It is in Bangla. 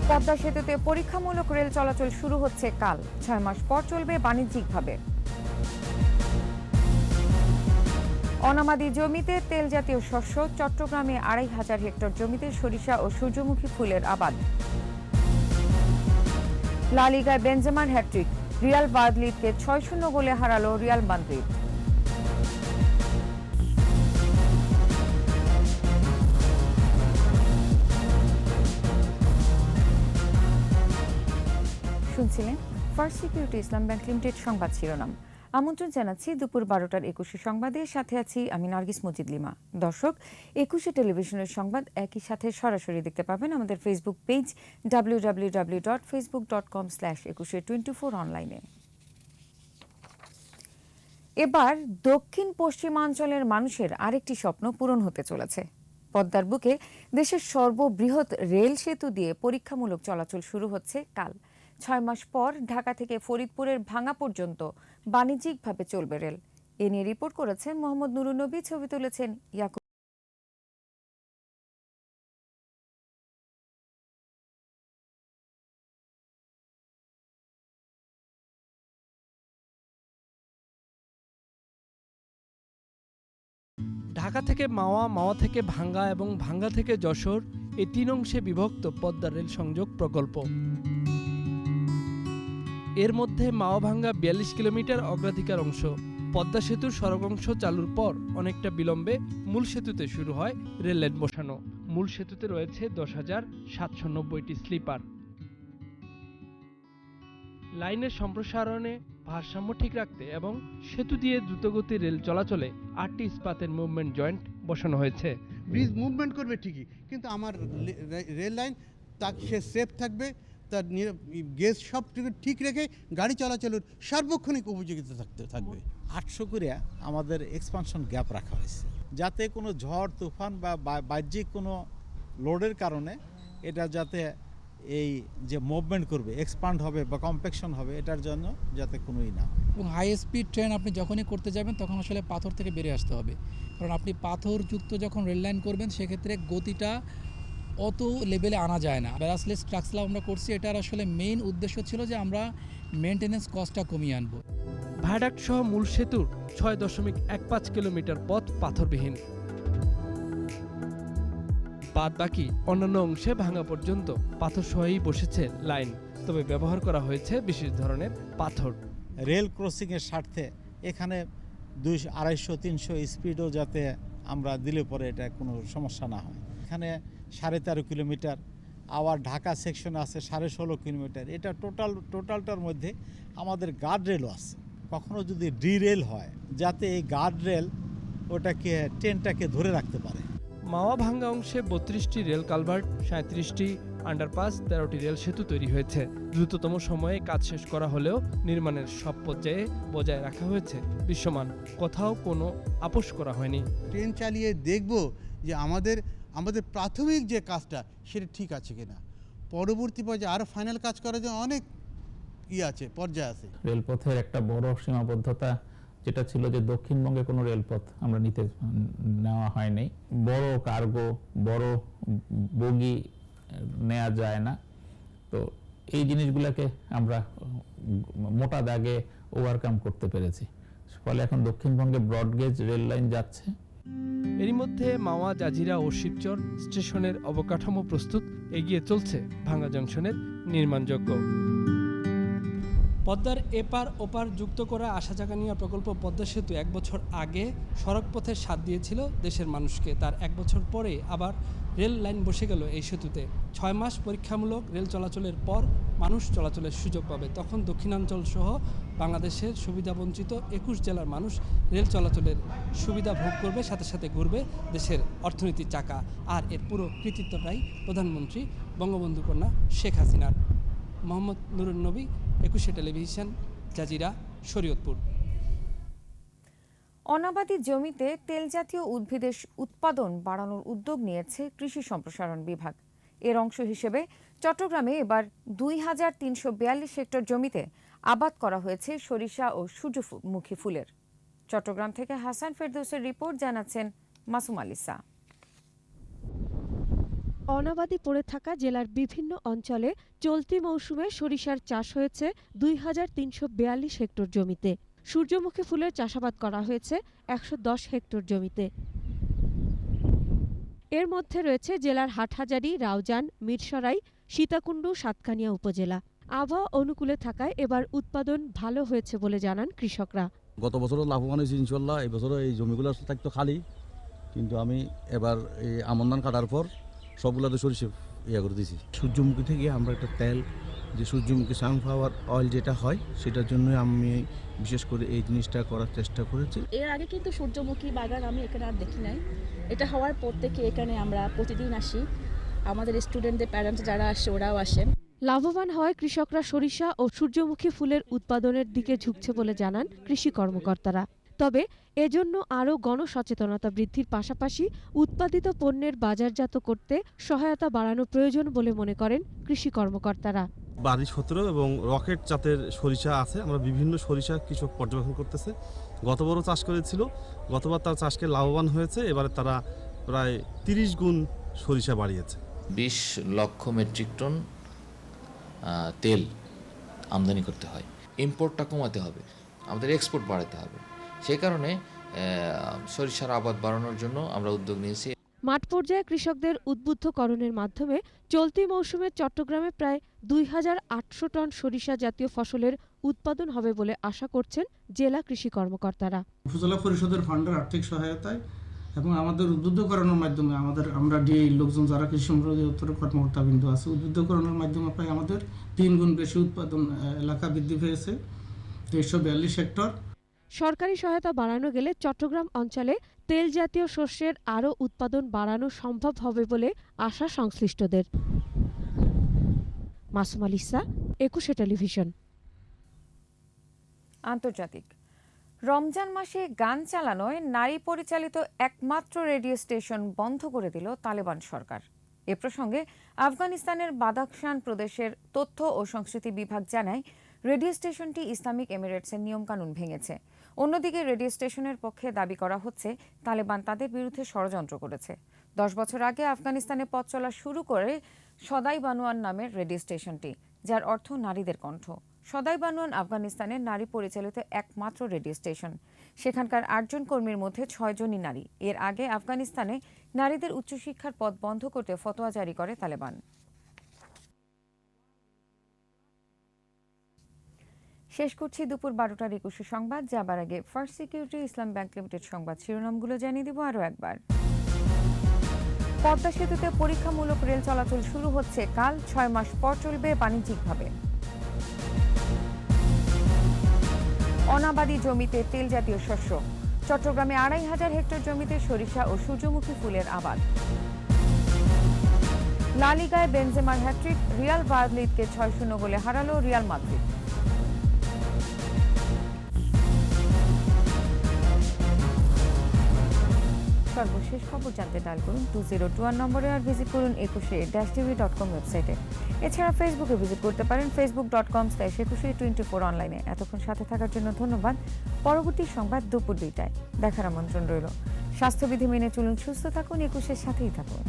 পদ্মা সেতুতে পরীক্ষামূলক রেল চলাচল শুরু হচ্ছে কাল। 6 মাস পর চলবে বাণিজ্যিকভাবে। অনাবাদি জমিতে তেল জাতীয় শস্য। চট্টগ্রামে 2500 হেক্টর জমিতে সরিষা ও সূর্যমুখী ফুলের আবাদ। লা লিগায় বেনজেমার হ্যাট্রিক। রিয়াল ভায়াদলিদকে 6-0 গোলে হারালো রিয়াল মাদ্রিদ। শুনছিলেন ফার্স্ট সিকিউরিটি ইসলাম ব্যাংক লিমিটেড সংবাদ শিরোনাম। আমন্ত্রণ জানাচ্ছি দুপুর 12টার 21 সংবাদে। সাথে আছি আমি নার্গিস মজিদ লিমা। দর্শক, 21 টেলিভিশনের সংবাদ একই সাথে সরাসরি দেখতে পাবেন আমাদের ফেসবুক পেজ www.facebook.com/2124 অনলাইনে। এবার দক্ষিণ পশ্চিমাঞ্চলের মানুষের আরেকটি স্বপ্ন পূরণ হতে চলেছে। পদ্মার বুকে দেশের সর্ববৃহৎ রেল সেতু দিয়ে পরীক্ষামূলক চলাচল শুরু হচ্ছে কাল। 6 মাস পর ঢাকা থেকে ফরিদপুরের ভাঙ্গা পর্যন্ত বাণিজ্যিকভাবে চলবে রেল। এ নিয়ে রিপোর্ট করেছেন মোহাম্মদ নুরুন নবী, ছবি তুলেছেন ইয়াকুব। ঢাকা থেকে মাওয়া, মাওয়া থেকে ভাঙ্গা এবং ভাঙ্গা থেকে যশোর, এই 3 অংশে বিভক্ত পদ্মা রেল সংযোগ প্রকল্প। এর মধ্যে মাওয়া ভাঙ্গা 42 কিলোমিটার অগ্রাধিকার অংশ। পদ্মা সেতুর সড়ক অংশ চালুর পর অনেকটা বিলম্বে মূল সেতুতে শুরু হয় রেল লাইন বসানো। মূল সেতুতে রয়েছে 10,790টি স্লিপার। লাইনের সম্প্রসারণে ভারসাম্য ঠিক রাখতে এবং সেতু দিয়ে দ্রুতগতি রেল চলাচলে 8টি ইস্পাতের মুভমেন্ট জয়েন্ট বসানো হয়েছে। ব্রিজ মুভমেন্ট করবে ঠিকই, কিন্তু আমার রেল লাইন সে সেফ থাকবে, তার গেজ সব ঠিক রেখে গাড়ি চলাচলের সার্বক্ষণিক উপযোগিতা থাকবে। 800 করে আমাদের এক্সপানশন গ্যাপ রাখা হয়েছে, যাতে কোনো ঝড় তুফান বা বাহ্যিক কোনো লোডের কারণে এটা যাতে এই যে মুভমেন্ট করবে, এক্সপান্ড হবে বা কম্প্যাকশন হবে, এটার জন্য যাতে কোনোই না। এবং হাই স্পিড ট্রেন আপনি যখনই করতে যাবেন তখন আসলে পাথর থেকে বেরিয়ে আসতে হবে, কারণ আপনি পাথরযুক্ত যখন রেল লাইন করবেন সেক্ষেত্রে গতিটা অত লেভেলে আনা যায় না। ব্যারাসলেস ট্রাকসলা আমরা করছি, এটার আসলে মেইন উদ্দেশ্য ছিল যে আমরা মেনটেন্যান্স কস্টটা কমিয়ে আনবো। ভায়াডাক্ট সহ মূল সেতুর 6.15 কিলোমিটার পথ পাথরবিহীন। বাদ বাকি অন্যান্য অংশে ভাঙা পর্যন্ত পাথর সহই বসেছে লাইন, তবে ব্যবহার করা হয়েছে বিশেষ ধরনের পাথর। রেল ক্রসিংয়ের স্বার্থে এখানে 200, 250, 300 স্পিডও যাতে আমরা দিলে পরে এটা কোনো সমস্যা না হয়। এখানে 13.5 কিলোমিটার, আবার ঢাকা সেকশন আছে 16.5 কিলোমিটার। এটা টোটালটার মধ্যে আমাদের গার্ড রেলও আছে। কখনো যদি ডিরেল হয় যাতে এই গার্ড রেল ওটাকে ট্রেনটাকে ধরে রাখতে পারে। মাওয়া ভাঙ্গা অংশে 32টি রেল কালভার্ট, 37টি আন্ডারপাস, 13টি রেল সেতু তৈরি হয়েছে। দ্রুততম সময়ে কাজ শেষ করা হলেও নির্মাণের সব পর্যায়ে বজায় রাখা হয়েছে বিশ্বমান। কোথাও কোনো আপোষ করা হয়নি। ট্রেন চালিয়ে দেখব যে আমাদের প্রাথমিক যে কাজটা সেটা ঠিক আছে কিনা। পরবর্তী পর্যায়ে আরও ফাইনাল কাজ করার জন্য অনেক আছে, পর্যায়ে আছে। রেলপথের একটা বড় সীমাবদ্ধতা যেটা ছিল যে দক্ষিণবঙ্গে কোনো রেলপথ আমরা নেওয়া হয়নি। বড় কার্গো, বড় বগি নেওয়া যায় না। তো এই জিনিসগুলোকে আমরা মোটা দাগে ওভারকাম করতে পেরেছি। ফলে এখন দক্ষিণবঙ্গে ব্রডগেজ রেল লাইন যাচ্ছে। এরই মধ্যে মাওয়া, জাজিরা ও শিবচর স্টেশনের অবকাঠামো প্রস্তুত, এগিয়ে চলছে ভাঙ্গা জংশনের নির্মাণযোগ্য। পদ্মার এপার ওপার যুক্ত করা আসা যাওয়া নিয়ে প্রকল্প পদ্মা সেতু 1 বছর আগে সড়কপথের স্বাদ দিয়েছিল দেশের মানুষকে। তার 1 বছর পরে আবার রেল লাইন বসে গেল এই সেতুতে। 6 মাস পরীক্ষামূলক রেল চলাচলের পর মানুষ চলাচলের সুযোগ পাবে। তখন দক্ষিণাঞ্চল সহ বাংলাদেশের সুবিধাবঞ্চিত 21 জেলার মানুষ রেল চলাচলের সুবিধা ভোগ করবে, সাথে সাথে ঘুরবে দেশের অর্থনীতির চাকা। আর এর পুরো কৃতিত্বটাই প্রধানমন্ত্রী বঙ্গবন্ধু কন্যা শেখ হাসিনার। মোহাম্মদ নুরুন নবী, 21 টেলিভিশন, জাজিরা, শরীয়তপুর। অনাবাদি জমিতে তেল জাতীয় উদ্ভিদের উৎপাদন বাড়ানোর উদ্যোগ নিয়েছে কৃষি সম্প্রসারণ বিভাগ। এর অংশ হিসেবে চট্টগ্রামে এবার 2342 হেক্টর জমিতে আবাদ করা হয়েছে সরিষা ও সূর্যমুখী ফুলের। চট্টগ্রাম থেকে হাসান ফেরদৌসের রিপোর্ট, জানাচ্ছেন মাসুম আলিসা। অনাবাদি পড়ে থাকা জেলার বিভিন্ন অঞ্চলে চলতি মৌসুমে সরিষার চাষ হয়েছে ২,৩৪২ হেক্টর জমিতে। সূর্যমুখী ফুলের চাষাবাদ করা হয়েছে ১১০ হেক্টর জমিতে। এর মধ্যে রয়েছে জেলার হাটহাজারী, রাউজান, মিরসরাই, সীতাকুণ্ড, সাতকানিয়া উপজেলা। আবহাওয়া অনুকূলে থাকায় এবার উৎপাদন ভালো হয়েছে বলে জানান কৃষকরা। গত বছরও লাভবান হয়েছি ইনশাল্লাহ। এই বছরও এই জমিগুলো থাকতো খালি, কিন্তু আমি এবার এই আমন ধান কাটার পর সবগুলোতে সরিষা করে দিয়েছি। সূর্যমুখী থেকে আমরা একটা তেল, যে সূর্যমুখী সানফ্লাওয়ার অয়েল যেটা হয়, সেটার জন্যই আমি বিশেষ করে এই জিনিসটা করার চেষ্টা করেছি। এর আগে কিন্তু সূর্যমুখী বাগান আমি এখানে আর দেখি নাই। এটা হওয়ার পর থেকে এখানে আমরা প্রতিদিন আসি, আমাদের স্টুডেন্টদের প্যারেন্টস যারা আসে ওরাও আসেন। লাভবান হওয়ায় কৃষকরা সরিষা ও সূর্যমুখী ফুলের উৎপাদনের দিকে ঝুঁকছে বলে জানান কৃষি কর্মকর্তারা। তবে এজন্য আরও গণসচেতনতা বৃদ্ধির পাশাপাশি উৎপাদিত পণ্যের বাজারজাত করতে সহায়তা বাড়ানো প্রয়োজন বলে মনে করেন কৃষি কর্মকর্তারা। 22-17 এবং রকেট জাতের সরিষা আছে। আমরা বিভিন্ন সরিষা কৃষক পর্যবেক্ষণ করতেছে। গতবারও চাষ করেছিল, গতবার তার চাষকে লাভবান হয়েছে, এবারে তারা প্রায় 30 গুণ সরিষা বাড়িয়েছে। 20 লক্ষ মেট্রিক টন তেল আমদানি করতে হয়। ইম্পোর্টটা কমাতে হবে, আমাদের এক্সপোর্ট বাড়াতে হবে। সেই কারণে সরিষার আবাদ বাড়ানোর জন্য আমরা উদ্যোগ নিয়েছি। মাঠ পর্যায়ে কৃষকদের উদ্বুদ্ধকরণের মাধ্যমে চলতি মৌসুমে চট্টগ্রামে প্রায় ২,৮০০ টন সরিষা জাতীয় ফসলের উৎপাদন হবে বলে আশা করছেন জেলা কৃষি কর্মকর্তারা। উপজেলা পরিষদের ফান্ডের আর্থিক সহায়তায় এবং আমাদের উদ্বুদ্ধকরণের মাধ্যমে আমরা ডিএই লোকজন যারা কৃষি সম্পদ দপ্তরের কর্মকর্তাবৃন্দ আছে, উদ্বুদ্ধকরণের মাধ্যমে প্রায় আমাদের 3 গুণ বেশি উৎপাদন এলাকা বৃদ্ধি পেয়েছে, 142 হেক্টর। সরকারি সহায়তা বাড়ানো গেলে চট্টগ্রাম অঞ্চলে তেল জাতীয় শস্যের আরও উৎপাদন বাড়ানো সম্ভব হবে বলে আশা সংশ্লিষ্টদের। মাসুম আলিসা, 21 টেলিভিশন। আন্তর্জাতিক। রমজান মাসে গান চালানোয় নারী পরিচালিত একমাত্র রেডিও স্টেশন বন্ধ করে দিল তালেবান সরকার। এ প্রসঙ্গে আফগানিস্তানের বাদাখশান প্রদেশের তথ্য ও সংস্কৃতি বিভাগ জানায়, রেডিও স্টেশনটি ইসলামিক এমিরেটসের নিয়মকানুন ভেঙেছে। অন্যদিকে রেডিও স্টেশনের পক্ষে দাবি করা হচ্ছে তালেবান তাদের বিরুদ্ধে ষড়যন্ত্র করেছে। 10 বছর আগে আফগানিস্তানে পথ চলা শুরু করে সদাই বানোয়ান নামের রেডিও স্টেশনটি, যার অর্থ নারীদের কণ্ঠ। সদাই বানোয়ান আফগানিস্তানের নারী পরিচালিত একমাত্র রেডিও স্টেশন। সেখানকার 8 জন কর্মীর মধ্যে 6 জনই নারী। এর আগে আফগানিস্তানে নারীদের উচ্চশিক্ষার পথ বন্ধ করতে ফতোয়া জারি করে তালেবান। শেষ করছি দুপুর 12টার 21 সংবাদ। যাবার আগে ফার্স্ট সিকিউরিটি ইসলাম ব্যাংক লিমিটেড সংবাদ শিরোনামগুলো জানিয়ে দিব আরও একবার। পদ্মা সেতুতে পরীক্ষামূলক রেল চলাচল শুরু হচ্ছে কাল। 6 মাস পর চলবে বাণিজ্যিকভাবে। অনাবাদি জমিতে তেল জাতীয় শস্য। চট্টগ্রামে 2,500 হেক্টর জমিতে সরিষা ও সূর্যমুখী ফুলের আবাদ। লা লিগায় বেনজেমার হ্যাট্রিক, রিয়াল ভায়াদলিদকে 6-0 গোলে হারালো রিয়াল মাদ্রিদ। সর্বশেষ খবর জানতে ডায়াল করুন 2021 নম্বরে, আর ভিজিট করুন 21-tv.com ওয়েবসাইটে। এছাড়া ফেসবুকে ভিজিট করতে পারেন facebook.com/2124 অনলাইনে। এতক্ষণ সাথে থাকার জন্য ধন্যবাদ। পরবর্তী সংবাদ দুপুর 2টায় দেখার আমন্ত্রণ রইল। স্বাস্থ্যবিধি মেনে চলুন, সুস্থ থাকুন, 21-এর সাথেই থাকুন।